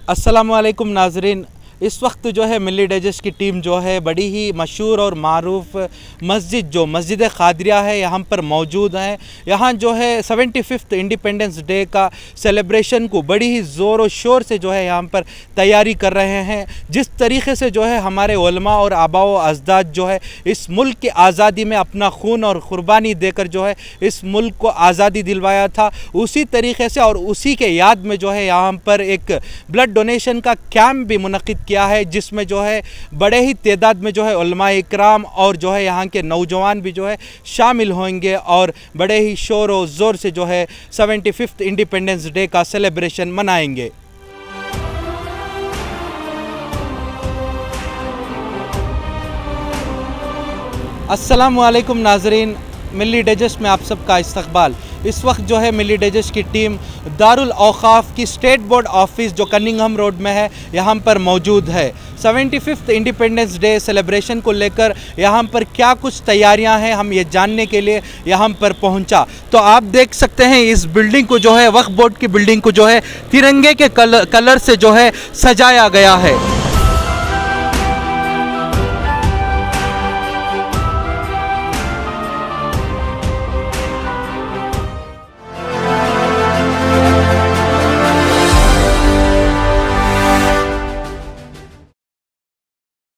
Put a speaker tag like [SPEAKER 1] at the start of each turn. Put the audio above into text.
[SPEAKER 1] अस्सलामु अलैकुम नाजरीन। इस वक्त जो है मिली डाइजेस्ट की टीम जो है बड़ी ही मशहूर और मारूफ मस्जिद क़ादरिया है यहाँ पर मौजूद हैं। यहाँ जो है 75th इंडिपेंडेंस डे का सेलिब्रेशन को बड़ी ही ज़ोर और शोर से जो है यहाँ पर तैयारी कर रहे हैं। जिस तरीके से जो है हमारे उलमा और आबा व अजदाद जो है इस मुल्क की आज़ादी में अपना खून और क़ुरबानी देकर जो है इस मुल्क को आज़ादी दिलवाया था, उसी तरीके से और उसी के याद में जो है यहाँ पर एक ब्लड डोनेशन का कैंप भी मुनक़िद किया है, जिसमें जो है बड़े ही तादाद में जो है उलमा इकराम और जो है यहाँ के नौजवान भी जो है शामिल होंगे और बड़े ही शोर और ज़ोर से जो है 75th इंडिपेंडेंस डे का सेलिब्रेशन मनाएंगे। अस्सलामु अलैकुम नाजरीन, मिली डाइजेस्ट में आप सबका इस्तकबाल। इस वक्त जो है मिली डाइजेस्ट की टीम दारुल औक़ाफ़ की स्टेट बोर्ड ऑफिस जो कनिंघम रोड में है यहाँ पर मौजूद है। 75th इंडिपेंडेंस डे सेलिब्रेशन को लेकर यहाँ पर क्या कुछ तैयारियां हैं, हम ये जानने के लिए यहाँ पर पहुँचा। तो आप देख सकते हैं इस बिल्डिंग को जो है वक्फ बोर्ड की बिल्डिंग को जो है तिरंगे के कलर से जो है सजाया गया है।